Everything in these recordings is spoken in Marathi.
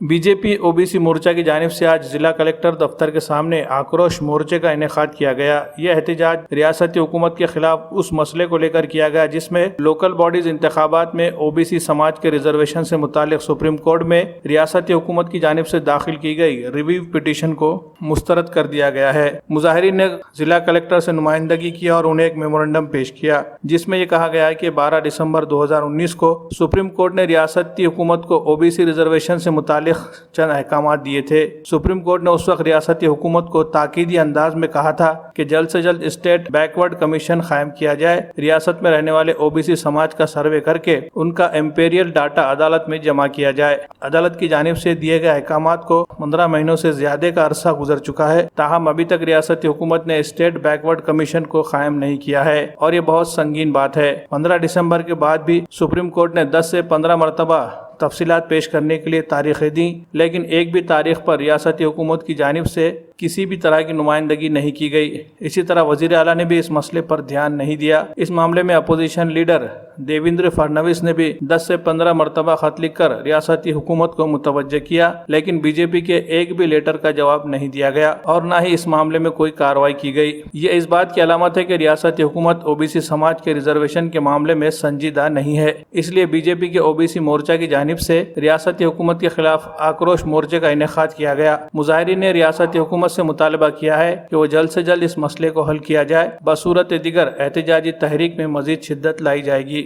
बीजेपी ओबीसी मोर्चा की जानिब से आज जिला कलेक्टर दफ्तर के सामने आक्रोश मोर्चे का इनेकाद किया गया। यह एहतजाज रियासती हुकूमत के खिलाफ उस मसले को लेकर किया गया जिसमें लोकल बॉडीज इंतखाबात में ओबीसी समाज के रिजर्वेशन से मुतालिक सुप्रीम कोर्ट में रियासती हुकूमत की जानिब से दाखिल की गई रिव्यू पिटीशन को मुस्तरद कर दिया गया है। मुजाहिरीन ने जिला कलेक्टर से नुमाइंदगी की और उन्हें एक मेमोरेंडम पेश किया जिसमें यह कहा गया है कि 12 दिसंबर 2019 को सुप्रीम कोर्ट ने रियासती हुकूमत को ओबीसी रिजर्वेशन से मुतालिक चंद अहकाम दिए थे। सुप्रीम कोर्ट ने उस वक्त रियासती हुकूमत को ताकीदी अंदाज में कहा था कि जल्द से जल्द स्टेट बैकवर्ड कमीशन कायम किया जाए, रियासत में रहने वाले ओबीसी समाज का सर्वे करके उनका एम्पेरियल डाटा अदालत में जमा किया जाए। अदालत की जानिब से दिए गए अहकाम को 15 महीनों से ज्यादा का अरसा गुजर चुका है, ताहम अभी तक रियासती हुकूमत ने स्टेट बैकवर्ड कमीशन को कायम नहीं किया है और ये बहुत संगीन बात है। 15 दिसंबर के बाद भी सुप्रीम कोर्ट ने 10 से 15 मरतबा तफसीलात पेश करने के लिए तारीखें दी, लेकिन एक भी तारीख पर रियासती हुकूमत की जानिब से किसी भी तरह की नुमाइंदगी नहीं की गई। इसी तरह वजीर आला ने भी इस मसले पर ध्यान नहीं दिया। इस मामले में अपोजिशन लीडर देवेंद्र फडणवीस ने भी 10 से 15 मरतबा खत लिखकर रियासती हुकूमत को मुतवज्जह किया, लेकिन बीजेपी के एक भी लेटर का जवाब नहीं दिया गया और न ही इस मामले में कोई कार्रवाई की गई। ये इस बात की अलामत है कि रियासती हुकूमत ओबीसी समाज के रिजर्वेशन के मामले में संजीदा नहीं है। इसलिए बीजेपी के ओबीसी मोर्चा की जानिब से रियासती हुकूमत के खिलाफ आक्रोश मोर्चे का इनेकाद किया गया। मुजाहिरीन ने रियासती हुकूमत से मुतालबा किया है कि वो जल्द से जल्द इस मसले को हल किया जाए। बसूरत दिगर एहतजाजी तहरीक में मजीद शिद्दत लाई जाएगी।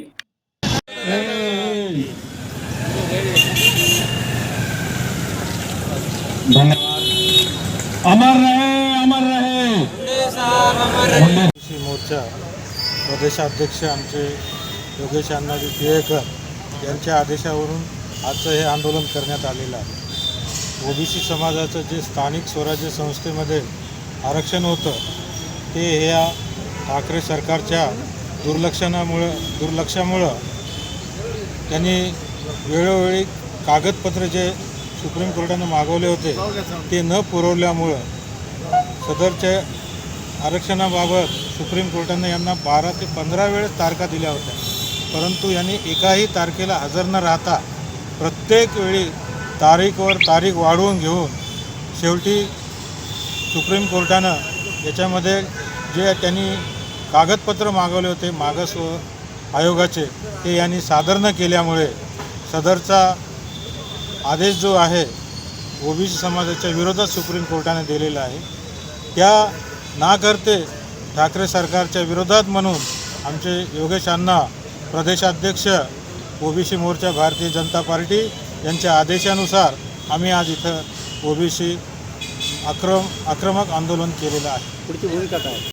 अमर रहे, अमर रहे। ओबीसी मोर्चा प्रदेशाध्यक्ष आमचे योगेश अण्णा टिळेकर यांच्या आदेशावरून आजचं हे आंदोलन करण्यात आलेलं आहे। ओबीसी समाजाचं जे स्थानिक स्वराज्य संस्थेमध्ये आरक्षण होतं ते ह्या ठाकरे सरकारच्या दुर्लक्षामुळं त्यांनी वेळोवेळी कागदपत्र जे सुप्रीम कोर्टानं मागवले होते ते न पुरवल्यामुळं सदरच्या आरक्षणाबाबत सुप्रीम कोर्टानं यांना 12 ते 15 वेळेस तारखा दिल्या होत्या, परंतु यांनी एकाही तारखेला हजर न राहता प्रत्येक वेळी तारीखवर तारीख वाढवून घेऊन शेवटी सुप्रीम कोर्टानं याच्यामध्ये जे त्यांनी कागदपत्र मागवले होते मागास आयोगाचे ते यांनी सादर न केल्यामुळे सदरचा आदेश जो आहे ओबीसी समाजाच्या विरोधात सुप्रीम कोर्टाने दिलेला आहे, त्या ना करते ठाकरे सरकारच्या विरोधात म्हणून आमचे योगेश अण्णा प्रदेशाध्यक्ष ओबीसी मोर्चा भारतीय जनता पार्टी यांच्या आदेशानुसार आम्ही आज इथं ओबीसी आक्रमक आंदोलन केलेलं आहे। पुढची भूमिका काय?